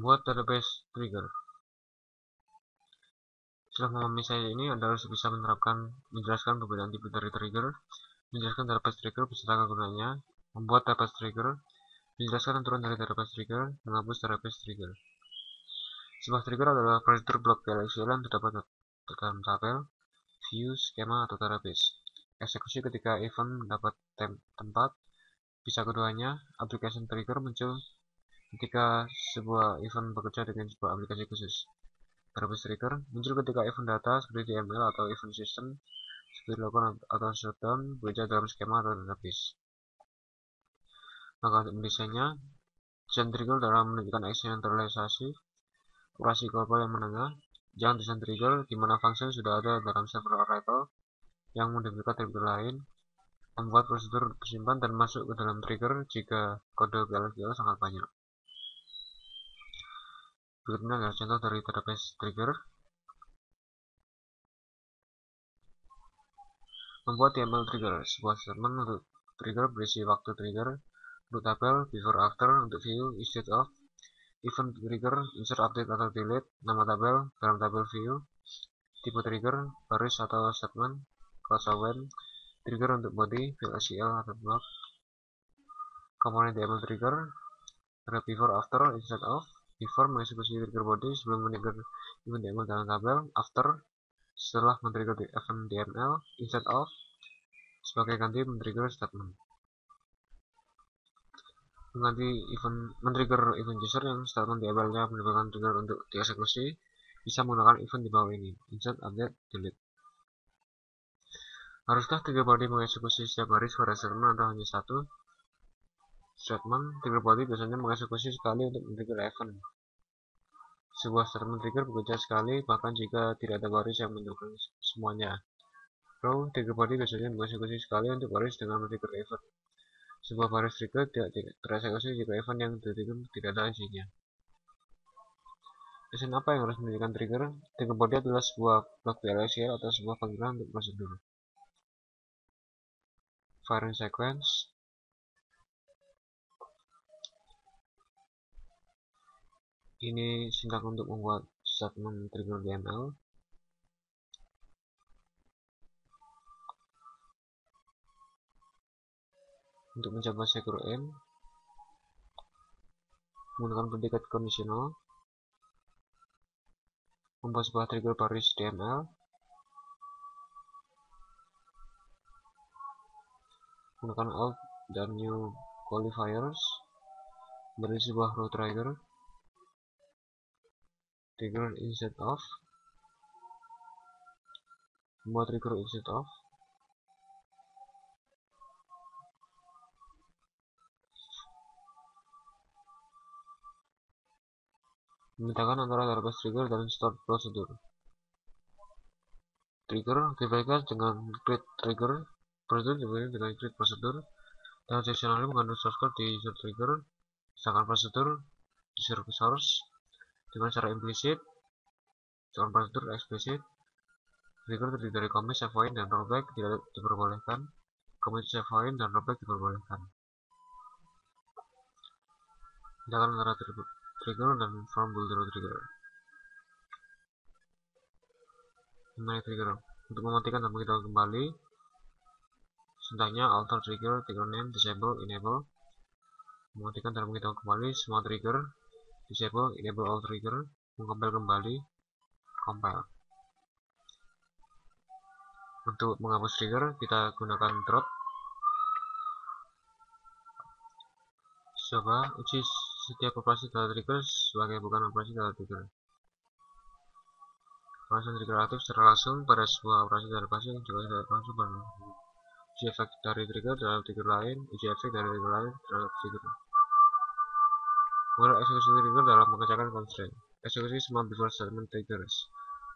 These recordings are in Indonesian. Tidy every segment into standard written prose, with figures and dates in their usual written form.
Membuat database trigger. Setelah memahami saya ini, Anda harus bisa menjelaskan perbedaan tipe dari trigger, menjelaskan database trigger beserta kegunaannya, membuat database trigger, menjelaskan aturan dari database trigger, menghapus database trigger. Sebuah trigger adalah prosedur blok PLSQL yang terdapat dalam tabel, view, skema, atau database. Eksekusi ketika event mendapat tempat. Bisa keduanya, application trigger muncul ketika sebuah event bekerja dengan sebuah aplikasi khusus. Database trigger muncul ketika event data seperti DML atau event system seperti logon atau shutdown bekerja dalam skema atau database. Maka untuk mendesainnya, desain trigger dalam menunjukkan eksentralisasi operasi global yang menengah. Jangan desain trigger di mana function sudah ada dalam server Oracle yang mendapatkan trigger lain. Membuat prosedur tersimpan dan masuk ke dalam trigger jika kode PLSQL sangat banyak. Berikut ini adalah contoh dari database trigger. Membuat YAML trigger, sebuah statement untuk trigger berisi waktu trigger, untuk tabel, before after, untuk view, instead of, event trigger, insert update atau delete, nama tabel, dalam tabel view, tipe trigger, baris atau statement, class when, trigger untuk body, PLSQL atau block, komponen YAML trigger, ada before after, instead of, before mengeksekusi trigger body sebelum men-trigger event YAML dalam tabel, after setelah men-trigger event DML, instead of sebagai ganti men-trigger statement. Men-trigger event user yang statement DML-nya merupakan trigger untuk dieksekusi bisa menggunakan event di bawah ini, insert, update, delete. Haruskah trigger body mengeksekusi setiap baris pada statement atau hanya satu statement? Trigger body biasanya mengeksekusi sekali untuk men-trigger event. Sebuah statement trigger bekerja sekali bahkan jika tidak ada baris yang mendukung semuanya. Row trigger body biasanya mengeksekusi sekali untuk baris dengan men-trigger event. Sebuah baris trigger tidak tereksekusi jika event yang di-trigger tidak ada isinya. Desain apa yang harus menjadikan trigger? Trigger body adalah sebuah blok PLSQL atau sebuah panggilan untuk prosedur. Firing sequence. Ini sintaks untuk membuat statement trigger DML. Untuk mencoba secure aim, menggunakan predikat conditional, membuat sebuah trigger baris DML, menggunakan alt dan new qualifiers, beri sebuah row trigger, trigger instead of, membuat trigger instead of, membedakan antara database trigger dan stored procedure. Trigger dibedakan dengan create trigger, procedure dibedakan dengan create procedure. Transactionally mengandung source code di user trigger, sedangkan prosedur di source dengan cara implisit, sedangkan prosedur eksplisit. Trigger terdiri dari commit, save point, dan rollback tidak diperbolehkan. Commit, save point, dan rollback diperbolehkan. Bedakan antara trigger dan from builder trigger. Memilih trigger untuk mematikan dan menghidupkan kembali. Sintaknya alter trigger, trigger name, disable, enable. Mematikan dan menghidupkan kembali semua trigger, disable, enable all trigger, mengcompile kembali, compile. Untuk menghapus trigger, kita gunakan drop. Coba uji setiap operasi data trigger sebagai bukan operasi data trigger. Operasi trigger aktif secara langsung pada sebuah operasi database yang juga tidak langsung pada uji efek dari trigger terhadap trigger lain, uji efek dari trigger lain terhadap trigger. Model eksekusi trigger dalam mengerjakan constraint. Eksekusi semua before statement triggers.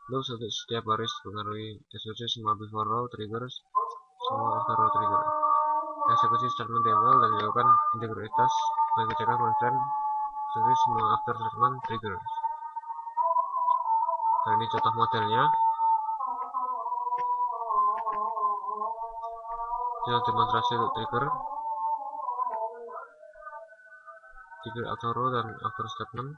Loops untuk setiap baris dipengaruhi eksekusi semua before row triggers, semua after row trigger. Eksekusi statement DML dan dilakukan integritas mengerjakan constraint eksekusi semua after statement triggers. Dan ini contoh modelnya. Ini demonstrasi untuk trigger after row dan after statement.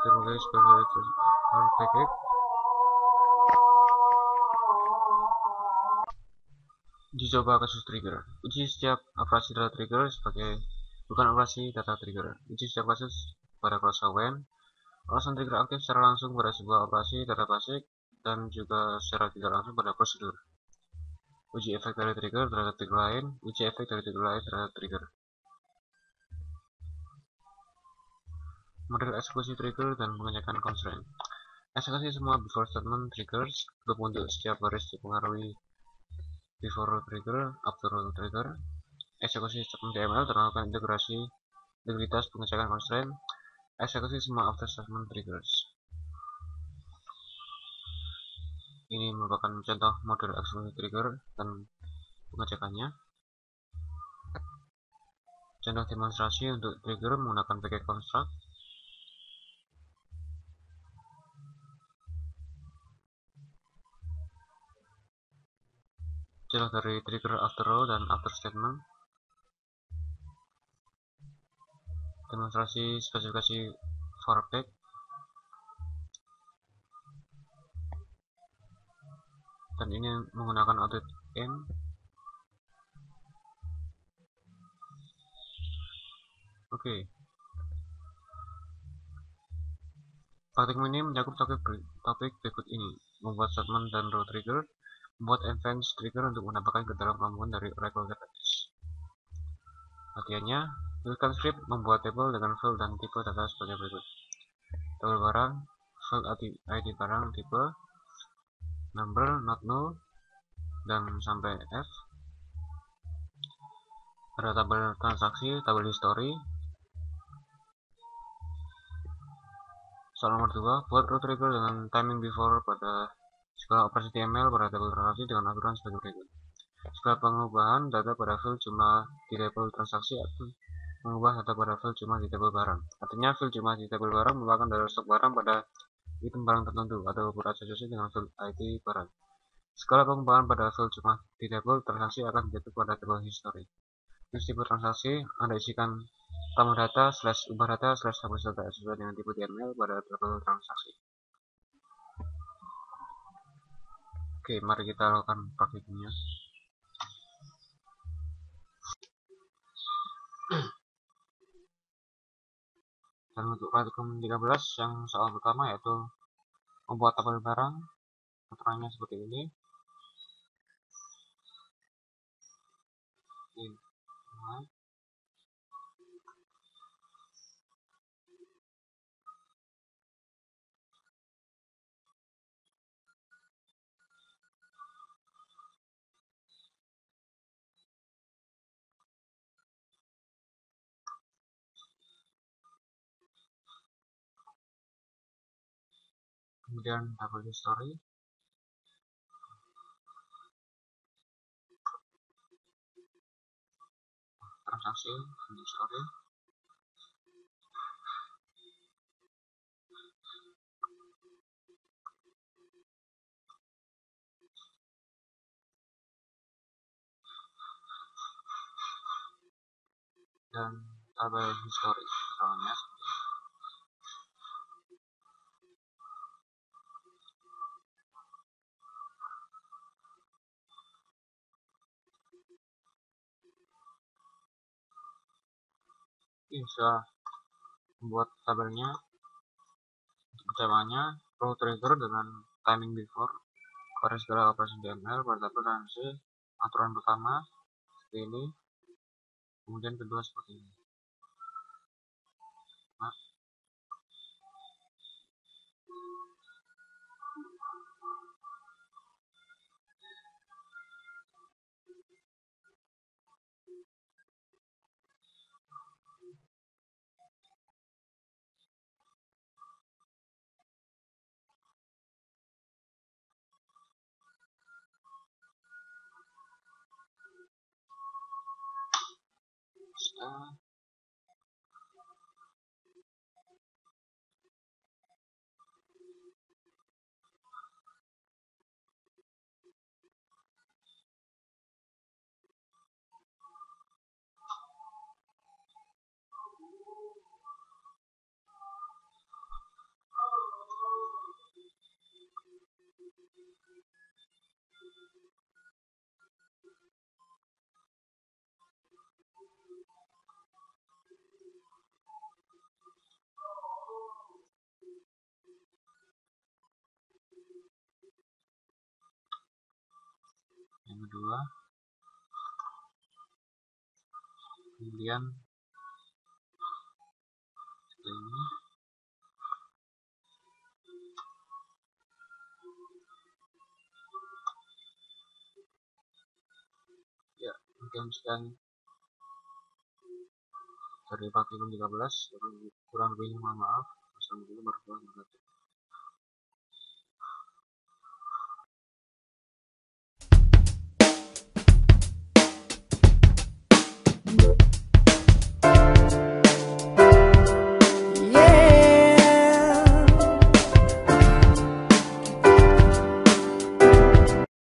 terbuka sebagai package. Uji coba kasus trigger. Uji setiap operasi data trigger sebagai bukan operasi data trigger. Uji setiap kasus pada clause when alasan trigger aktif secara langsung pada sebuah operasi data basic dan juga secara tidak langsung pada prosedur. Uji efek dari trigger terhadap trigger lain. Uji efek dari trigger lain terhadap trigger. Model eksekusi trigger dan pengecekan constraint. Eksekusi semua before statement triggers untuk setiap baris dipengaruhi before trigger, after trigger. Eksekusi statement DML terlakukan integrasi integritas pengecekan constraint. Eksekusi semua after statement triggers. Ini merupakan contoh model eksekusi trigger dan pengecekannya. Contoh demonstrasi untuk trigger menggunakan packet construct. Contoh dari trigger after row dan after statement. Demonstrasi spesifikasi for pack. Dan ini menggunakan audit M. Oke. Praktik ini mencakup topik berikut ini: membuat statement dan row trigger, membuat advanced trigger untuk menambahkan ke dalam kemampuan dari Oracle Database. Latihannya, tuliskan script membuat tabel dengan field dan tipe data sebagai berikut: tabel barang, field ID barang, tipe, number, not null, dan sampai F. Pada tabel transaksi, tabel history. Soal nomor 2, buat row trigger dengan timing before pada segala operasi TML pada tabel transaksi dengan aturan sebagai berikut. Segala pengubahan data pada field jumlah di tabel transaksi atau mengubah data pada field jumlah di tabel barang. Artinya field jumlah di tabel barang merupakan data stok barang pada item barang tertentu atau berasosiasi dengan field ID barang. Segala pengubahan pada field jumlah di tabel transaksi akan dijatuh pada tabel history. Tipe transaksi Anda isikan tambah data ubah data hapus data sesuai dengan tipe TML pada tabel transaksi. Oke, mari kita lakukan praktiknya. Dan untuk praktikum 13 yang soal pertama yaitu membuat tabel barang, aturannya seperti ini. Kemudian tabel history, transaksi, history, dan tabel history. Soalnya bisa membuat tabelnya, percamanya row trigger dengan timing before pada segala operasi DML pada tabel transaksi. Aturan pertama seperti ini, kemudian kedua seperti ini. 2, kemudian ini ya, mungkin sekian dari Pak 13, kurang lebihnya mohon maaf. Wassalamualaikum warahmatullahi wabarakatuh.